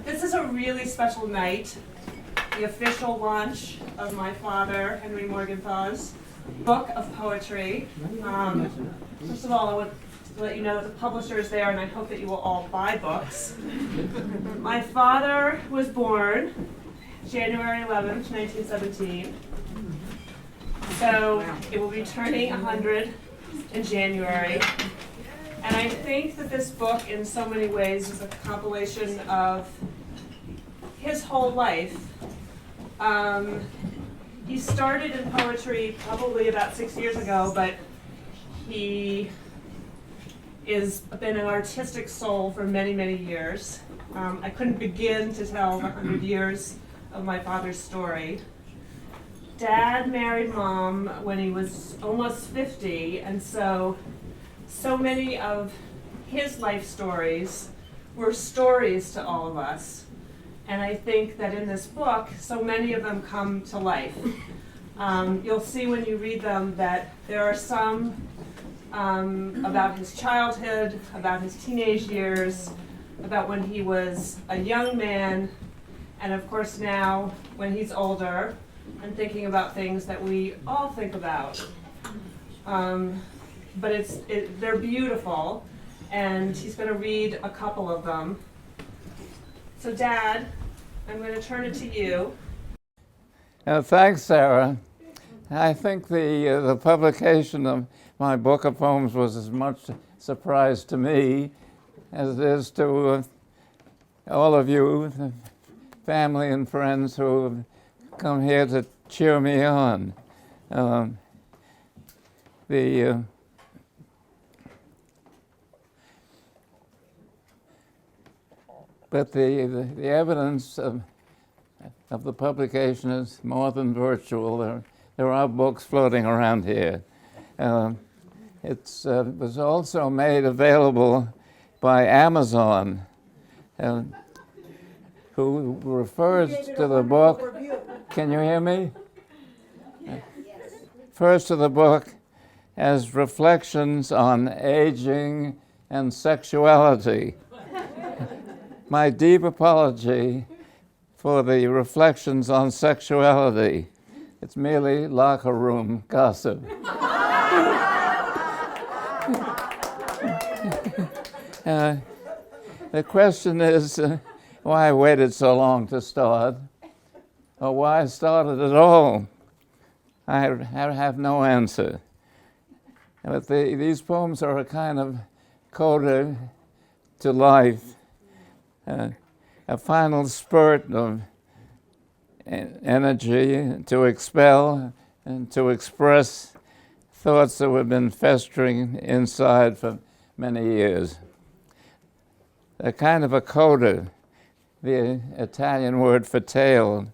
This is a really special night, the official launch of my father, Henry Morgenthau's book of poetry. First of all, I want to let you know that the publisher is there, and I hope that you will all buy books. My father was born January 11th, 1917. So it will be turning 100 in January. And I think that this book, in so many ways, is a compilation of his whole life. He started in poetry probably about 6 years ago, but he has been an artistic soul for many, many years. I couldn't begin to tell the 100 years of my father's story. Dad married Mom when he was almost 50, and so many of his life stories were stories to all of us. And I think that in this book, so many of them come to life. You'll see when you read them that there are some about his childhood, about his teenage years, about when he was a young man, and of course now when he's older and thinking about things that we all think about. But they're beautiful, and he's going to read a couple of them. So Dad, I'm going to turn it to you. Thanks, Sarah. I think the publication of my book of poems was as much a surprise to me as it is to all of you, the family and friends who have come here to cheer me on. But the evidence of the publication is more than virtual. There are books floating around here. It was also made available by Amazon, who refers to the book. Can you hear me? Refers to the book as reflections on aging and sexuality. My deep apology for the reflections on sexuality. It's merely locker room gossip. The question is why I waited so long to start, or why I started at all. I have no answer. But these poems are a kind of coda to life, a final spurt of energy to expel and to express thoughts that have been festering inside for many years. A kind of a coda, the Italian word for tail.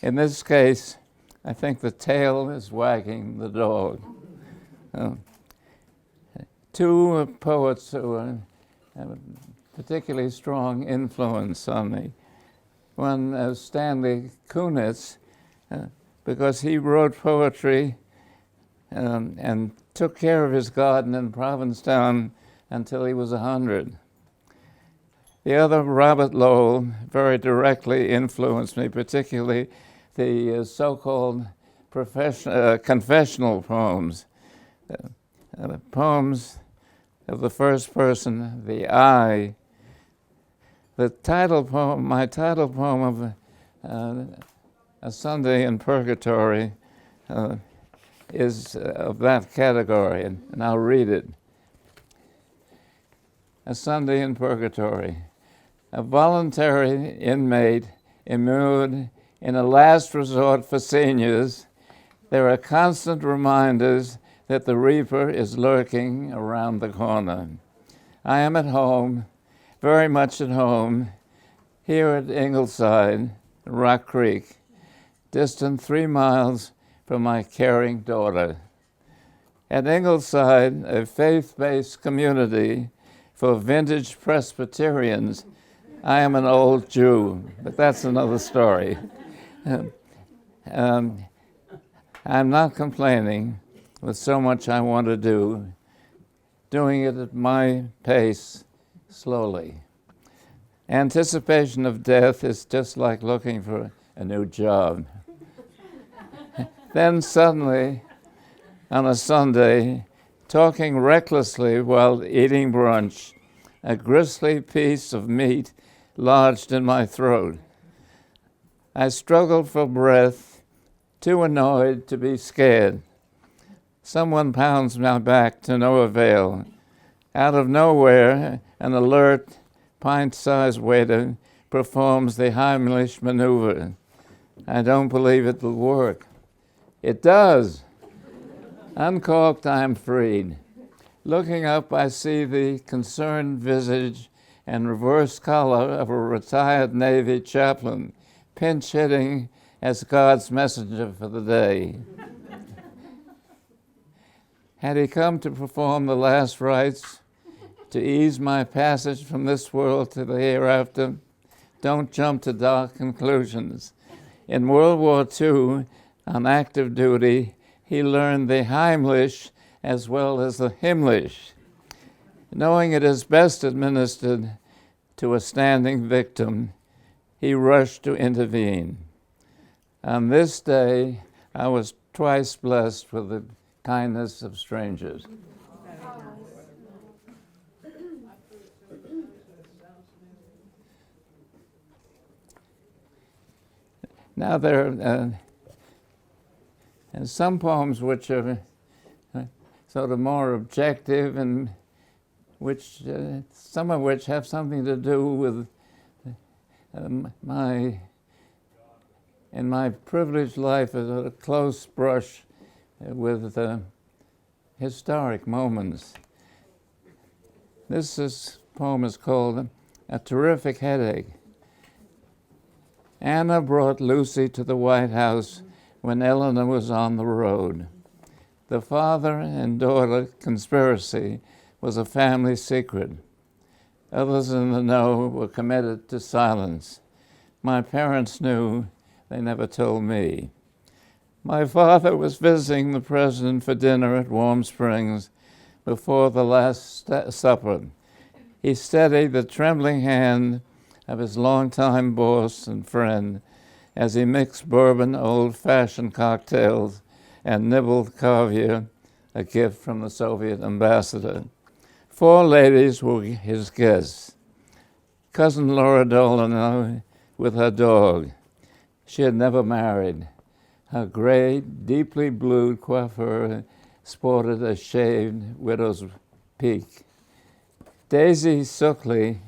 In this case, I think the tail is wagging the dog. Two poets who have a particularly strong influence on me. One, Stanley Kunitz, because he wrote poetry and took care of his garden in Provincetown until he was 100. The other, Robert Lowell, very directly influenced me, particularly the so-called confessional poems, the poems of the first person, the I. The title poem, my title poem of A Sunday in Purgatory is of that category, and I'll read it. A Sunday in Purgatory. A voluntary inmate immured in a last resort for seniors, there are constant reminders that the reaper is lurking around the corner. I am at home, very much at home, here at Ingleside, Rock Creek, distant 3 miles from my caring daughter. At Ingleside, a faith-based community for vintage Presbyterians, I am an old Jew, but that's another story. I'm not complaining with so much I want to do, doing it at my pace, slowly. Anticipation of death is just like looking for a new job. Then suddenly, on a Sunday, talking recklessly while eating brunch, a grisly piece of meat lodged in my throat. I struggled for breath, too annoyed to be scared. Someone pounds my back to no avail. Out of nowhere, an alert, pint-sized waiter performs the Heimlich maneuver. I don't believe it will work. It does. Uncorked, I'm freed. Looking up, I see the concerned visage and reverse collar of a retired Navy chaplain, pinch-hitting as God's messenger for the day. Had he come to perform the last rites, to ease my passage from this world to the hereafter? Don't jump to dark conclusions. In World War II, on active duty, he learned the Heimlich as well as the Himmlisch. Knowing it is best administered to a standing victim, he rushed to intervene. On this day, I was twice blessed with the kindness of strangers. Now there are some poems which are sort of more objective, and which some of which have something to do with in my privileged life, a close brush with historic moments. This poem is called A Terrific Headache. Anna brought Lucy to the White House when Eleanor was on the road. The father and daughter conspiracy was a family secret. Others in the know were committed to silence. My parents knew, they never told me. My father was visiting the president for dinner at Warm Springs before the Last Supper. He steadied the trembling hand of his longtime boss and friend as he mixed bourbon old-fashioned cocktails and nibbled caviar, a gift from the Soviet ambassador. 4 ladies were his guests. Cousin Laura Dolino with her dog. She had never married. Her gray, deeply blued coiffure sported a shaved widow's peak. Daisy Suckley,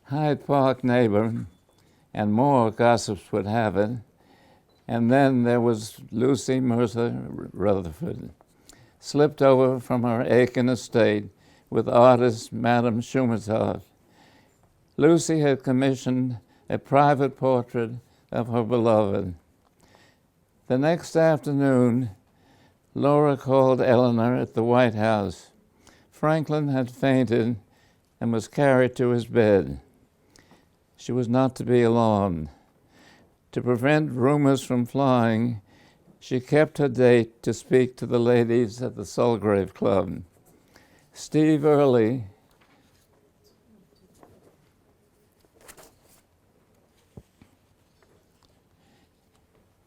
Hyde Park neighbor, and more gossips would have it. And then there was Lucy Mercer Rutherford, slipped over from her Aiken estate with artist Madame Schumertov. Lucy had commissioned a private portrait of her beloved. The next afternoon, Laura called Eleanor at the White House. Franklin had fainted and was carried to his bed. She was not to be alarmed. To prevent rumors from flying, she kept her date to speak to the ladies at the Sulgrave Club. Steve Early,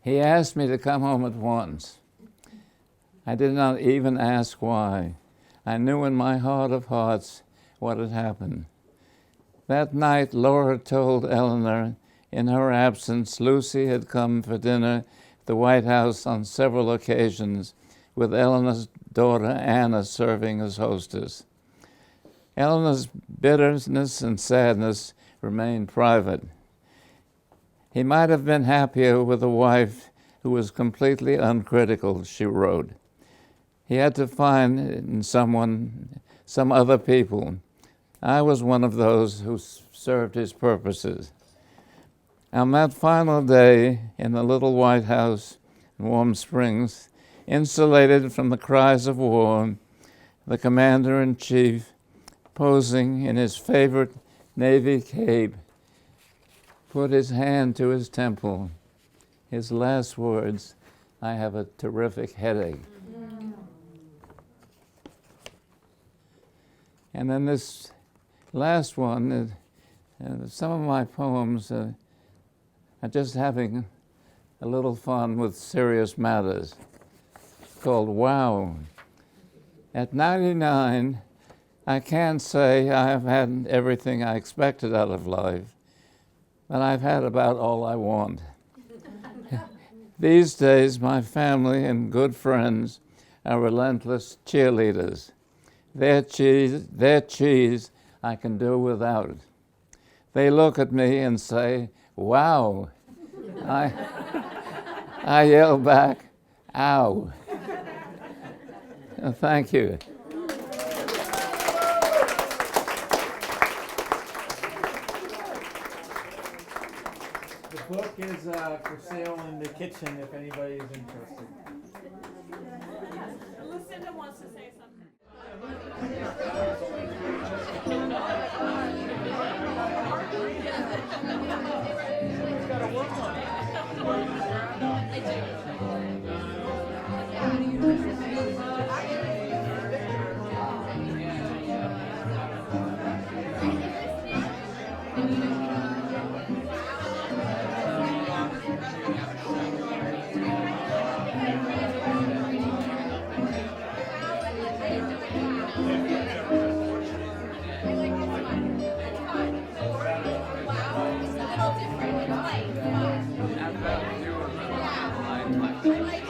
he asked me to come home at once. I did not even ask why. I knew in my heart of hearts what had happened. That night, Laura told Eleanor, in her absence, Lucy had come for dinner at the White House on several occasions, with Eleanor's daughter Anna serving as hostess. Eleanor's bitterness and sadness remained private. He might have been happier with a wife who was completely uncritical, she wrote. He had to find in some other people. I was one of those who served his purposes. On that final day in the little White House in Warm Springs, insulated from the cries of war, the commander-in-chief, posing in his favorite Navy cape, put his hand to his temple. His last words, "I have a terrific headache." And then this last one, And some of my poems are just having a little fun with serious matters, called Wow. At 99, I can't say I have had everything I expected out of life, but I've had about all I want. These days, my family and good friends are relentless cheerleaders. Their cheese I can do without. They look at me and say, wow. I yell back, ow. Thank you. The book is for sale in the kitchen if anybody is interested. Lucinda wants to say something. Like